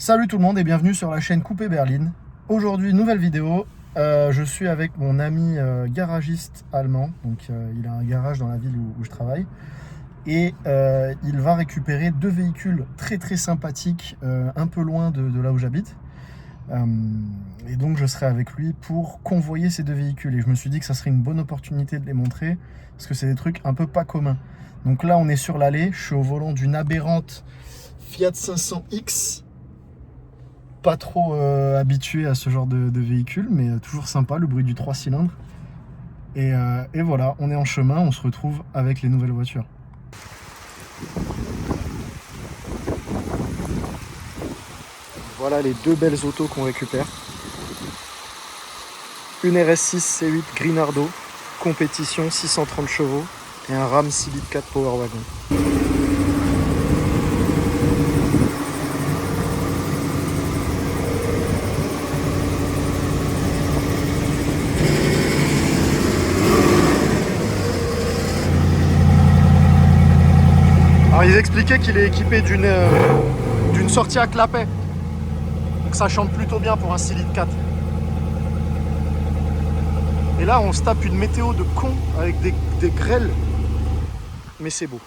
Salut tout le monde et bienvenue sur la chaîne Coupé Berline. Aujourd'hui, nouvelle vidéo. Je suis avec mon ami garagiste allemand. Donc, il a un garage dans la ville où je travaille. Et il va récupérer deux véhicules très très sympathiques, un peu loin de là où j'habite. Et donc, je serai avec lui pour convoyer ces deux véhicules. Et je me suis dit que ça serait une bonne opportunité de les montrer parce que c'est des trucs un peu pas communs. Donc là, on est sur l'allée. Je suis au volant d'une aberrante Fiat 500X. Pas trop habitué à ce genre de véhicule, mais toujours sympa, le bruit du 3 cylindres. Et voilà, on est en chemin, on se retrouve avec les nouvelles voitures. Voilà les deux belles autos qu'on récupère. Une RS6 C8 Grinardo, compétition 630 chevaux, et un Ram 6 litres 4 Power Wagon. Alors ils expliquaient qu'il est équipé d'une sortie à clapet. Donc ça chante plutôt bien pour un 6 litres 4. Et là on se tape une météo de con avec des grêles. Mais c'est beau.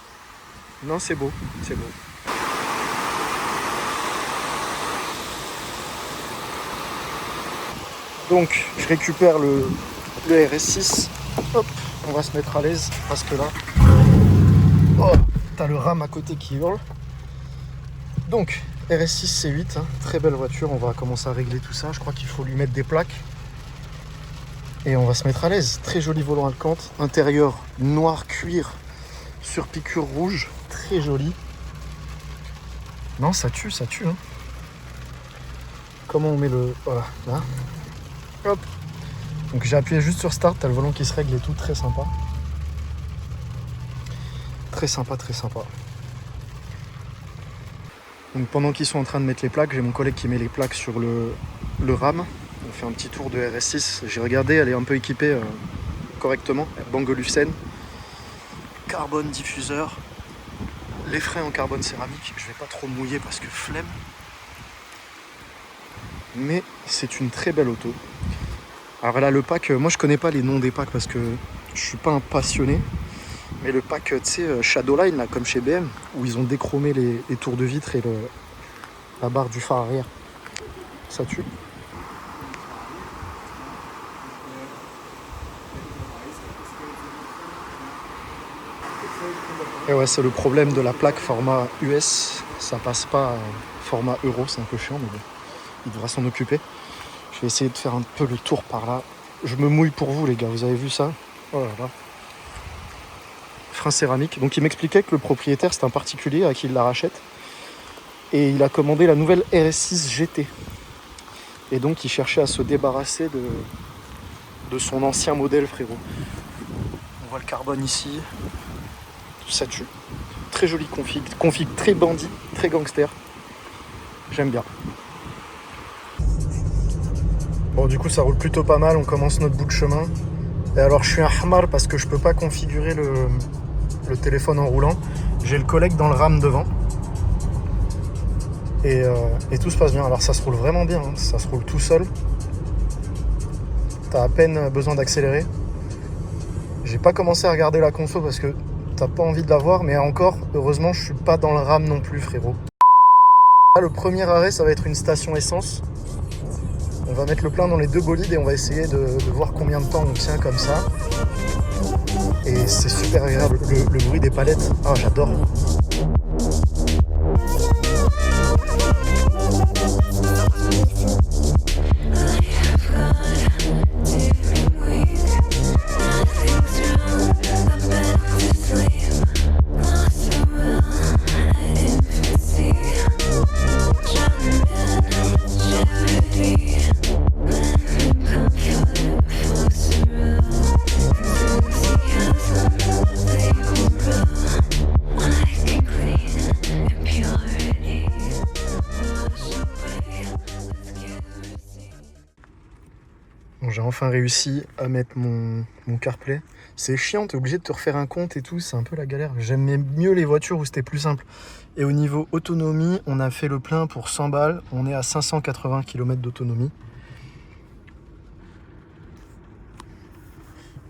Non, c'est beau, c'est beau. Donc je récupère le RS6. Hop, on va se mettre à l'aise parce que là... Oh, t'as le Ram à côté qui hurle. Donc RS6 C8, hein, très belle voiture. On va commencer à régler tout ça. Je crois qu'il faut lui mettre des plaques. Et on va se mettre à l'aise. Très joli volant Alcante. Intérieur noir cuir sur piqûre rouge. Très joli. Non, ça tue, hein. Comment on met le... Voilà, là. Hop. Donc j'ai appuyé juste sur Start. T'as le volant qui se règle et tout. Très sympa. Très sympa, très sympa. Donc pendant qu'ils sont en train de mettre les plaques, j'ai mon collègue qui met les plaques sur le Ram. On fait un petit tour de RS6. J'ai regardé, elle est un peu équipée correctement. Bang Olufsen, carbone diffuseur, les freins en carbone céramique. Je vais pas trop mouiller parce que flemme. Mais c'est une très belle auto. Alors là, le pack, moi je connais pas les noms des packs parce que je suis pas un passionné. Mais le pack, tu sais, Shadowline, là, comme chez BM, où ils ont déchromé les tours de vitre et la barre du phare arrière. Ça tue. Et ouais, c'est le problème de la plaque format US. Ça passe pas format Euro, c'est un peu chiant, mais bon, il devra s'en occuper. Je vais essayer de faire un peu le tour par là. Je me mouille pour vous, les gars, vous avez vu ça? Oh là là. Frein céramique. Donc il m'expliquait que le propriétaire, c'est un particulier à qui il la rachète. Et il a commandé la nouvelle RS6 GT. Et donc il cherchait à se débarrasser de son ancien modèle, frérot. On voit le carbone ici. Ça tue. Très joli config. Config très bandit, très gangster. J'aime bien. Bon, du coup ça roule plutôt pas mal. On commence notre bout de chemin. Et alors je suis un hamar parce que je peux pas configurer le téléphone en roulant. J'ai le collègue dans le Ram devant. Et tout se passe bien. Alors ça se roule vraiment bien, hein. Ça se roule tout seul. T'as à peine besoin d'accélérer. J'ai pas commencé à regarder la conso parce que t'as pas envie de la voir. Mais encore, heureusement, je suis pas dans le Ram non plus, frérot. Là, le premier arrêt, ça va être une station essence. On va mettre le plein dans les deux bolides et on va essayer de voir combien de temps on tient comme ça. Et c'est super agréable, le bruit des palettes. Ah, j'adore. Bon, j'ai enfin réussi à mettre mon CarPlay. C'est chiant, t'es obligé de te refaire un compte et tout, c'est un peu la galère. J'aimais mieux les voitures où c'était plus simple. Et au niveau autonomie, on a fait le plein pour 100 balles. On est à 580 km d'autonomie.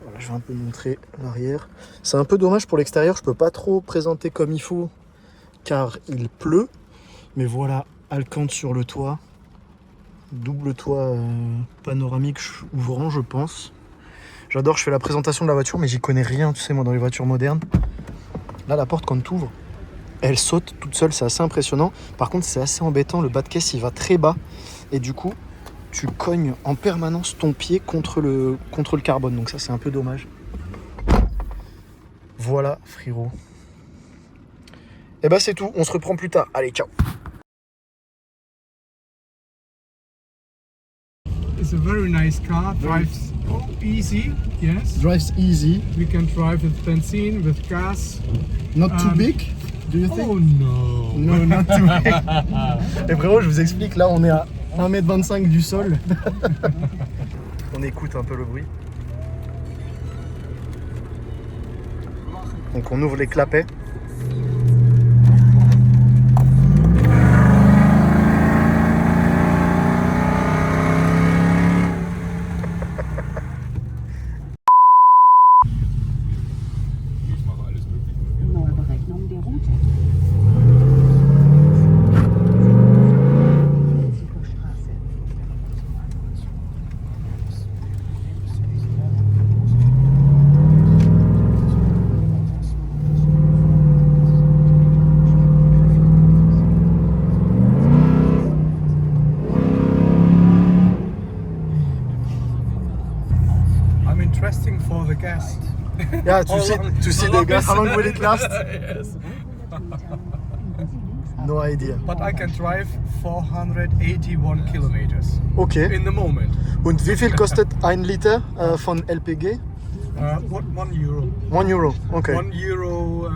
Voilà, je vais un peu montrer l'arrière. C'est un peu dommage pour l'extérieur, je peux pas trop présenter comme il faut car il pleut. Mais voilà, Alcante sur le toit. Double toit panoramique ouvrant, je pense. J'adore, je fais la présentation de la voiture, mais j'y connais rien, tu sais, moi, dans les voitures modernes. Là, la porte, quand tu ouvres, elle saute toute seule, c'est assez impressionnant. Par contre, c'est assez embêtant, le bas de caisse, il va très bas. Et du coup, tu cognes en permanence ton pied contre le carbone. Donc ça, c'est un peu dommage. Voilà, frérot. Et bah, c'est tout, on se reprend plus tard. Allez, ciao. It's a very nice car, drives easy, yes. Drives easy. We can drive with benzene, with gas. Not too big, do you think? Oh no! No, not too big. Et frérot, je vous explique, là on est à 1,25 m du sol. On écoute un peu le bruit. Donc on ouvre les clapets. Neuberechnung der Route. Straße. I'm interesting for the gas. Yeah, to see the gas. How long will it last? Yes. No idea. But I can drive 481 kilometers Okay. in the moment. Und wie viel kostet ein Liter von LPG? What, €1. 1 euro. Okay. €1, I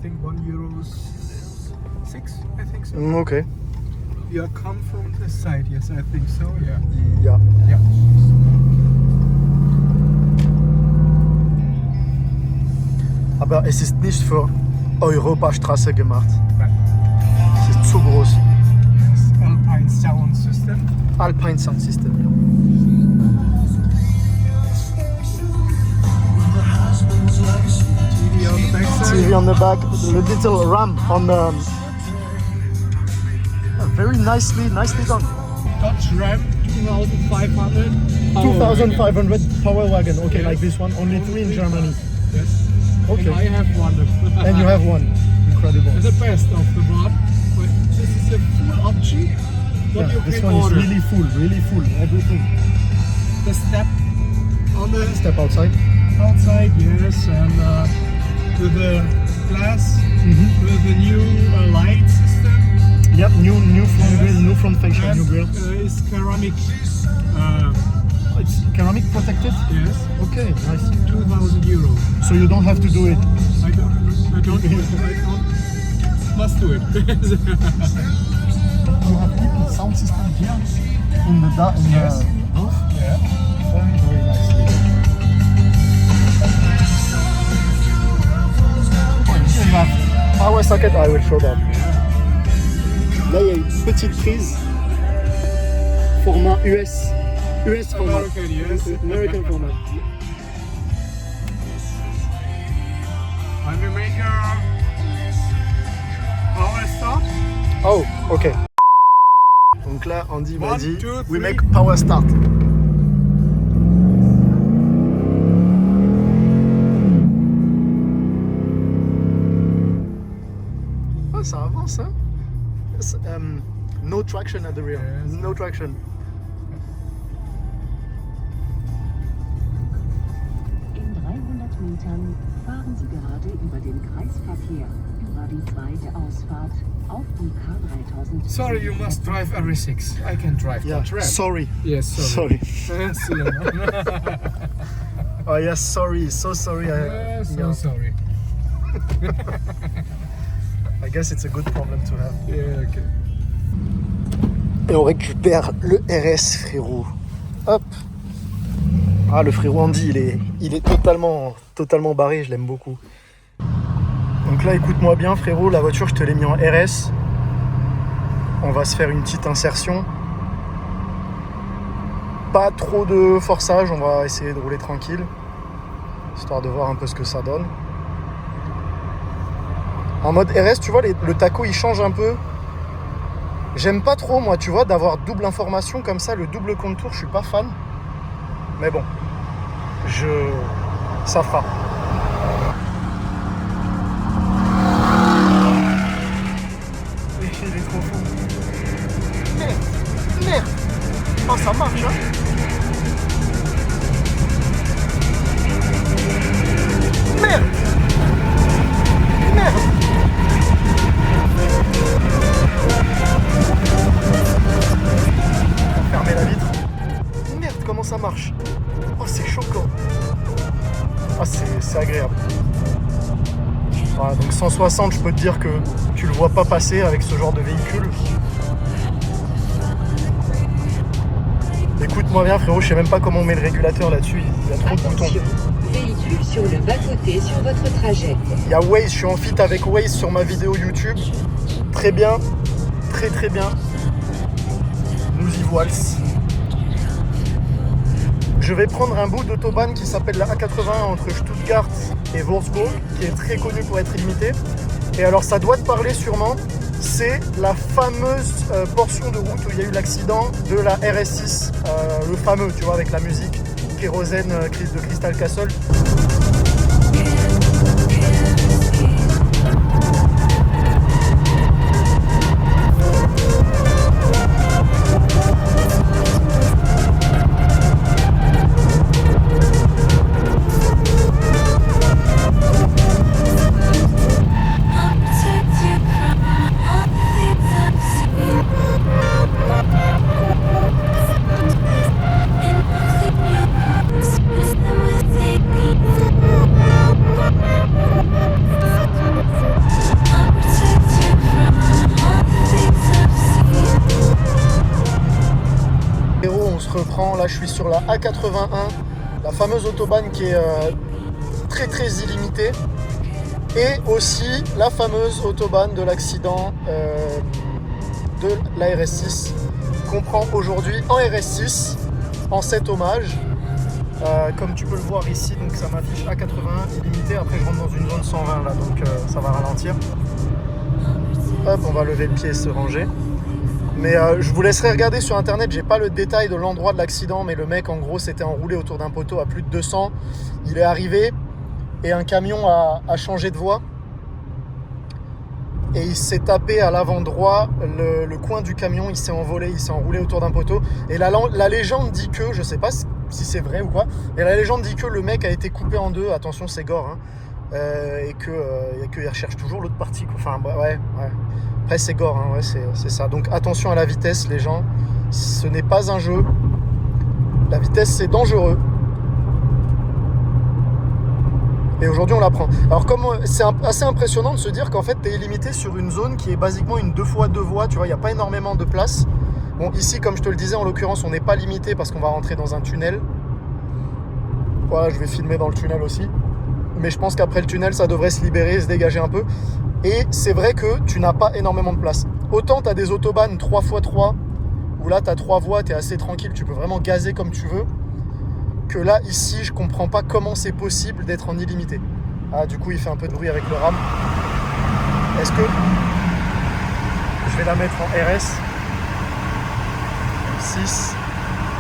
think €1.06, I think so. Okay. You come from this side, yes, I think so, yeah. Ja. Yeah. Aber es ist nicht für Europastraße gemacht. Right. Es ist zu groß. Yes. Alpine sound system. Alpine Sound System. Ja. TV on the backside. TV on the back, the little ramp on the. Very nicely done. Dodge Ram 2500. 2,500 power wagon. Okay, like this one. Only 3 in Germany. Yes. Okay. And I have one. And you have one. Incredible. The best of the lot. But this is a full option. What Yeah, you this can one order. is really full. Everything. The step on the Step outside. outside, yes, and with the glass, with the new light system. Yep, new front grill, new front fascia, And new grill. it's ceramic. It's ceramic protected. Yes, Okay, nice. €2,000. So you don't have to do it. I don't must do it. You have even sound system here in the Yes. roof. Yeah. Very nicely. Here you have power socket, I will show that. Là, il y a une petite prise format US format. American, yes. American format. And we make a power start. Oh, ok. Donc là, Andy m'a 1, dit, 2, we 3. make power start. Oh, ça avance, hein? No traction at the rear. Yes. No traction. In 300 Metern fahren Sie gerade über den Kreisverkehr. War die zweite Ausfahrt auf die K3000. Sorry, you must drive RS6. I can drive Yeah, Dodge Ram. sorry. Yes, sorry. Sorry. Yes, Oh yes, sorry. So sorry. so sorry. I guess it's a good problem to have. Yeah, okay. Et on récupère le RS, frérot. Hop. Ah, le frérot Andy, il est totalement barré, je l'aime beaucoup. Donc là, écoute-moi bien, frérot, la voiture, je te l'ai mis en RS. On va se faire une petite insertion. Pas trop de forçage, on va essayer de rouler tranquille, histoire de voir un peu ce que ça donne. En mode RS, tu vois, le taco, il change un peu. J'aime pas trop, moi, tu vois, d'avoir double information comme ça, le double contour, je suis pas fan. Mais bon, ça fera. Il est trop fou. Merde. Oh, ça marche, hein. Merde. Fermez la vitre. Merde, comment ça marche. Oh, c'est choquant. Ah, c'est agréable. Voilà, donc 160, je peux te dire que tu le vois pas passer avec ce genre de véhicule. Écoute-moi bien, frérot, je sais même pas comment on met le régulateur là-dessus. Il y a trop de boutons. Véhicule sur le bas-côté sur votre trajet. Il y a Waze, je suis en fit avec Waze sur ma vidéo YouTube. Très bien, très bien. Nous y voiles. Je vais prendre un bout d'autobahn qui s'appelle la A81 entre Stuttgart et Wolfsburg, qui est très connu pour être illimité. Et alors ça doit te parler sûrement, c'est la fameuse portion de route où il y a eu l'accident de la RS6, le fameux, tu vois, avec la musique Kérosène de Crystal Castle. Reprend, là je suis sur la A81, la fameuse autobahn qui est très illimitée, et aussi la fameuse autobahn de l'accident de la RS6 qu'on prend aujourd'hui en RS6 en 7 hommages. Comme tu peux le voir ici, donc ça m'affiche A81 illimité, après je rentre dans une zone 120 là, donc ça va ralentir. Hop, on va lever le pied et se ranger. Mais je vous laisserai regarder sur internet, j'ai pas le détail de l'endroit de l'accident, mais le mec en gros s'était enroulé autour d'un poteau à plus de 200. Il est arrivé et un camion a changé de voie. Et il s'est tapé à l'avant droit, le coin du camion, il s'est envolé, il s'est enroulé autour d'un poteau. Et la légende dit que, je sais pas si c'est vrai ou quoi, mais la légende dit que le mec a été coupé en deux, attention c'est gore, hein, et qu'il recherche toujours l'autre partie. Enfin ouais. Après c'est gore, hein, ouais, c'est ça. Donc attention à la vitesse les gens, ce n'est pas un jeu. La vitesse c'est dangereux. Et aujourd'hui on l'apprend. Alors comme c'est assez impressionnant de se dire qu'en fait tu es illimité sur une zone qui est basiquement une 2x2 voies, tu vois, il n'y a pas énormément de place. Bon ici comme je te le disais en l'occurrence on n'est pas limité parce qu'on va rentrer dans un tunnel. Voilà, je vais filmer dans le tunnel aussi. Mais je pense qu'après le tunnel ça devrait se libérer, se dégager un peu. Et c'est vrai que tu n'as pas énormément de place. Autant tu as des autobahns 3x3 où là tu as 3 voies, tu es assez tranquille, tu peux vraiment gazer comme tu veux. Que là, ici, je comprends pas comment c'est possible d'être en illimité. Ah, du coup, il fait un peu de bruit avec le RAM. Est-ce que je vais la mettre en RS 6,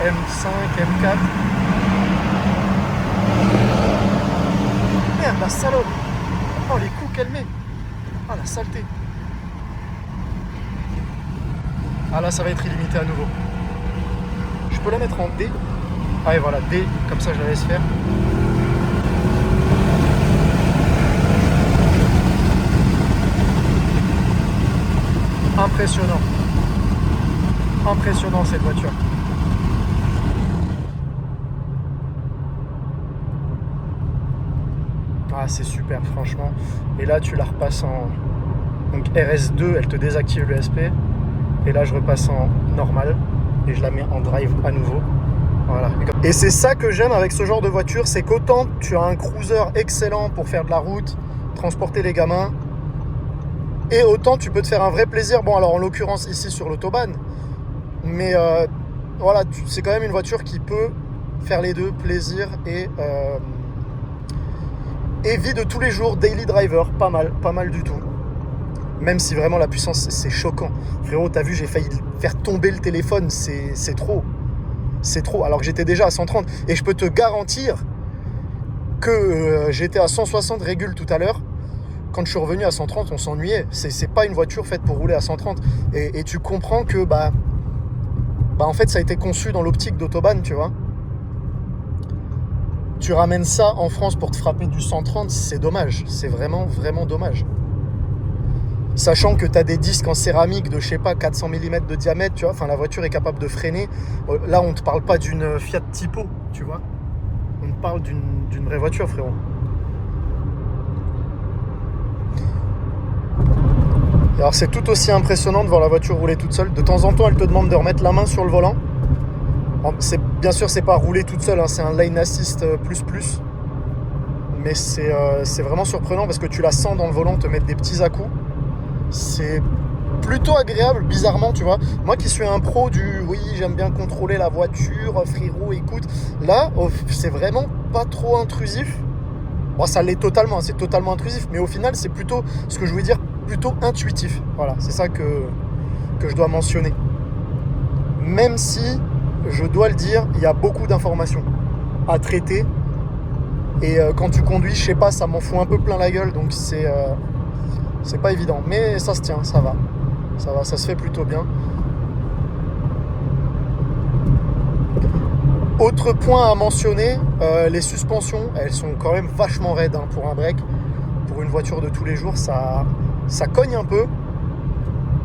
M5, M4. Merde, la salope. Oh, les coups qu'elle met. Ah, la saleté. Ah, là, ça va être illimité à nouveau. Je peux la mettre en D. Ah, et voilà, D, comme ça, je la laisse faire. Impressionnant. Impressionnant, cette voiture. Ah, c'est super, franchement. Et là, tu la repasses en... Donc, RS2, elle te désactive l'ESP. Et là, je repasse en normal. Et je la mets en drive à nouveau. Voilà. Et c'est ça que j'aime avec ce genre de voiture, c'est qu'autant tu as un cruiser excellent pour faire de la route, transporter les gamins, et autant tu peux te faire un vrai plaisir. Bon, alors en l'occurrence ici sur l'autobahn, mais voilà, c'est quand même une voiture qui peut faire les deux, plaisir et vie de tous les jours, daily driver, pas mal du tout. Même si vraiment la puissance, c'est choquant. Frérot, t'as vu, j'ai failli faire tomber le téléphone, c'est trop. C'est trop, alors que j'étais déjà à 130. Et je peux te garantir que j'étais à 160 régule tout à l'heure. Quand je suis revenu à 130, on s'ennuyait. C'est pas une voiture faite pour rouler à 130. Et tu comprends que, en fait, ça a été conçu dans l'optique d'autobahn, tu vois. Tu ramènes ça en France pour te frapper du 130, c'est dommage. C'est vraiment, vraiment dommage. Sachant que tu as des disques en céramique de, je sais pas, 400 mm de diamètre, tu vois. Enfin, la voiture est capable de freiner. Là, on te parle pas d'une Fiat Tipo, tu vois. On te parle d'une vraie voiture, frérot. Alors, c'est tout aussi impressionnant de voir la voiture rouler toute seule. De temps en temps, elle te demande de remettre la main sur le volant. Bien sûr, c'est pas rouler toute seule, hein, c'est un lane assist plus. Mais c'est vraiment surprenant parce que tu la sens dans le volant te mettre des petits à-coups. C'est plutôt agréable, bizarrement, tu vois. Moi qui suis un pro du oui, j'aime bien contrôler la voiture, frérot, écoute. Là, c'est vraiment pas trop intrusif. Bon, ça l'est totalement, c'est totalement intrusif. Mais au final, c'est plutôt, ce que je voulais dire, plutôt intuitif. Voilà, c'est ça que je dois mentionner. Même si, je dois le dire, il y a beaucoup d'informations à traiter. Et quand tu conduis, je sais pas, ça m'en fout un peu plein la gueule. Donc c'est pas évident, mais ça se tient, ça va, ça se fait plutôt bien. Autre point à mentionner, les suspensions, elles sont quand même vachement raides hein, pour un break. Pour une voiture de tous les jours, ça cogne un peu,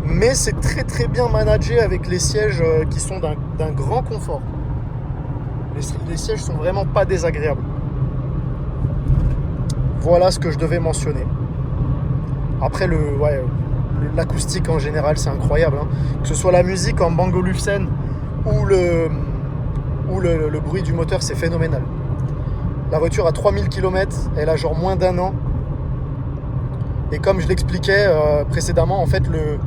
mais c'est très très bien managé avec les sièges qui sont d'un grand confort. Les sièges sont vraiment pas désagréables. Voilà ce que je devais mentionner. Après, l'acoustique en général, c'est incroyable. Hein. Que ce soit la musique en Bang & Olufsen ou le bruit du moteur, c'est phénoménal. La voiture a 3000 km, elle a genre moins d'1 an. Et comme je l'expliquais précédemment, en fait, le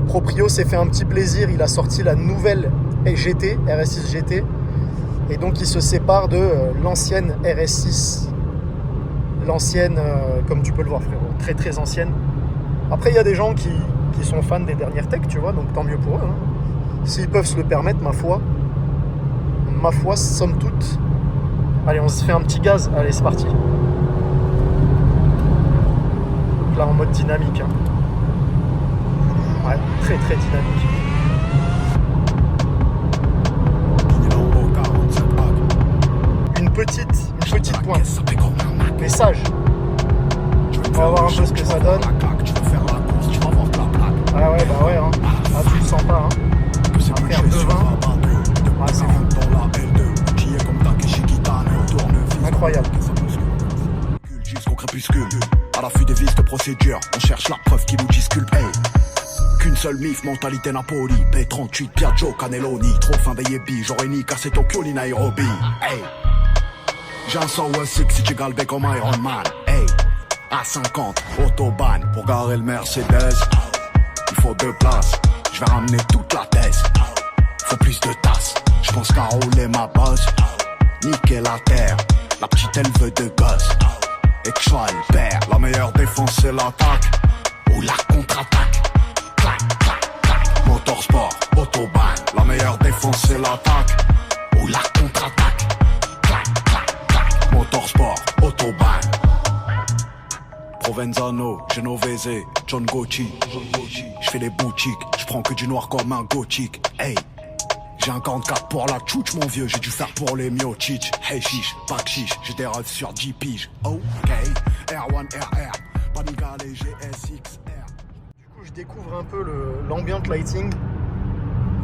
proprio s'est fait un petit plaisir. Il a sorti la nouvelle GT, RS6 GT. Et donc, il se sépare de l'ancienne RS6. L'ancienne, comme tu peux le voir, frérot, très très ancienne. Après, il y a des gens qui sont fans des dernières tech, tu vois, donc tant mieux pour eux. Hein. S'ils peuvent se le permettre, ma foi, somme toute. Allez, on se fait un petit gaz. Allez, c'est parti. Là, en mode dynamique. Hein. Ouais, très très dynamique. Une petite pointe. Message. On va voir un peu ce que ça donne. Ah ouais, bah ouais, hein. Ah, tu le sens pas, hein. Un paire de 20. Ah, c'est fou. Incroyable. Jusqu'au crépuscule, à l'affût des vices de procédure, on cherche la preuve qui nous disculpe. Hey. Qu'une seule mif, mentalité Napoli, P38, Piaggio, Cannelloni, trop fin des yébis, j'aurais ni cassé Tokyo ni Nairobi. Hey. J'ai un 106 si tu galbé comme Iron Man. Hey. À 50, autobahn, pour garer le Mercedes, il faut 2 places, je vais ramener toute la thèse. Faut plus de tasses, je pense qu'à rouler ma base, niquer la terre, la petite elle veut de gosse. Et que je sois le père, la meilleure défense c'est l'attaque ou la contre-attaque. Clac, clac, clac. Motorsport, autobahn, la meilleure défense c'est l'attaque ou la contre-attaque. Clac, clac, clac. Motorsport, autobahn. Provenzano, Genovese, John Gucci. Je fais les boutiques, je prends que du noir comme un gothique. Hey. J'ai un 44 pour la tchouch mon vieux, j'ai dû faire pour les miochich. Hey chiche, pas de chiche, j'ai des rêves sur 10 piges. Ok, R1 RR, Panigale GSXR. Du coup je découvre un peu l'ambient lighting.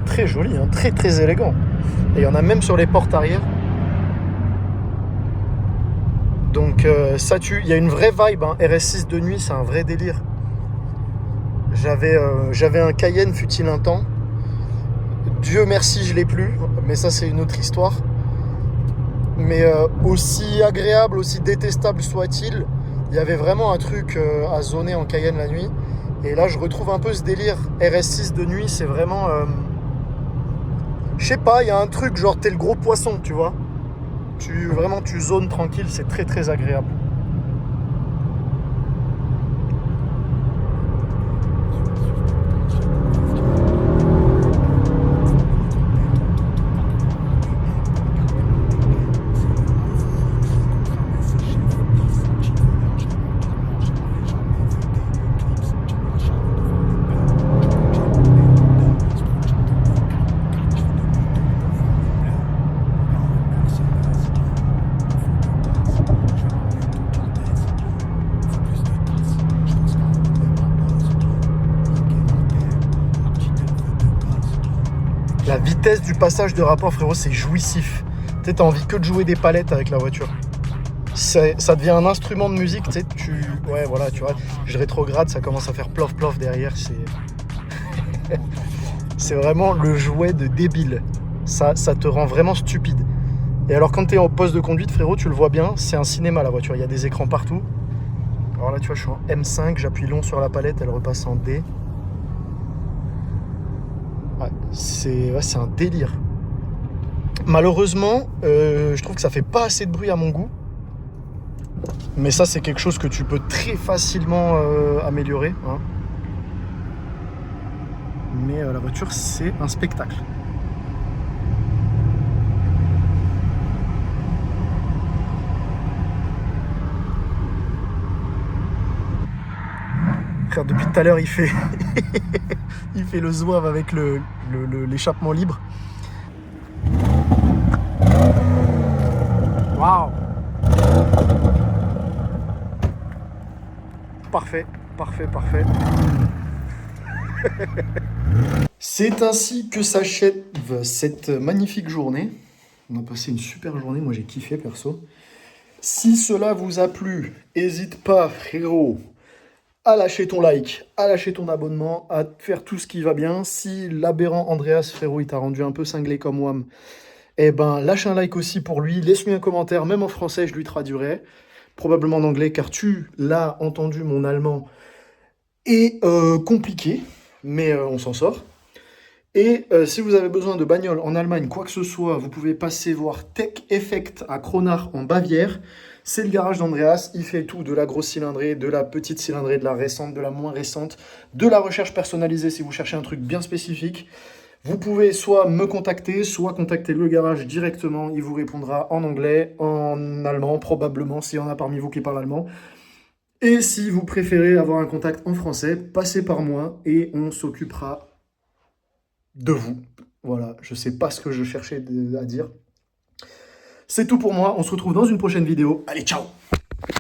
Très joli, hein, très très élégant. Et il y en a même sur les portes arrière. Donc ça tue, il y a une vraie vibe, hein. RS6 de nuit c'est un vrai délire. J'avais un Cayenne fut-il un temps. Dieu merci, je l'ai plus, mais ça c'est une autre histoire. mais aussi agréable, aussi détestable soit-il, il y avait vraiment un truc à zoner en Cayenne la nuit. Et là, je retrouve un peu ce délire RS6 de nuit, c'est vraiment... je sais pas, il y a un truc, genre t'es le gros poisson, tu vois. Vraiment, tu zones tranquille, c'est très très agréable. La vitesse du passage de rapport, frérot, c'est jouissif. Tu sais, t'as envie que de jouer des palettes avec la voiture. Ça devient un instrument de musique, tu sais, ouais, voilà, tu vois, je rétrograde, ça commence à faire plof plof derrière, c'est vraiment le jouet de débile. Ça te rend vraiment stupide. Et alors, quand t'es en poste de conduite, frérot, tu le vois bien, c'est un cinéma, la voiture, il y a des écrans partout. Alors là, tu vois, je suis en M5, j'appuie long sur la palette, elle repasse en D. Ouais, c'est un délire. Malheureusement, je trouve que ça fait pas assez de bruit à mon goût. Mais ça, c'est quelque chose que tu peux très facilement améliorer. Hein. Mais la voiture, c'est un spectacle. Frère, depuis tout à l'heure, il fait... il fait le zouave avec l'échappement libre. Waouh! Parfait, parfait, parfait. C'est ainsi que s'achève cette magnifique journée. On a passé une super journée, moi j'ai kiffé perso. Si cela vous a plu, n'hésite pas frérot à lâcher ton like, à lâcher ton abonnement, à faire tout ce qui va bien. Si l'aberrant Andreas frérot il t'a rendu un peu cinglé comme Wam, eh ben lâche un like aussi pour lui, laisse-lui un commentaire, même en français je lui traduirai. Probablement en anglais, car tu l'as entendu, mon allemand est compliqué, mais on s'en sort. Et si vous avez besoin de bagnole en Allemagne, quoi que ce soit, vous pouvez passer voir Tech Effect à Kronach en Bavière. C'est le garage d'Andreas, il fait tout, de la grosse cylindrée, de la petite cylindrée, de la récente, de la moins récente, de la recherche personnalisée si vous cherchez un truc bien spécifique. Vous pouvez soit me contacter, soit contacter le garage directement. Il vous répondra en anglais, en allemand, probablement, s'il y en a parmi vous qui parlent allemand. Et si vous préférez avoir un contact en français, passez par moi et on s'occupera de vous. Voilà, je sais pas ce que je cherchais à dire. C'est tout pour moi, on se retrouve dans une prochaine vidéo. Allez, ciao!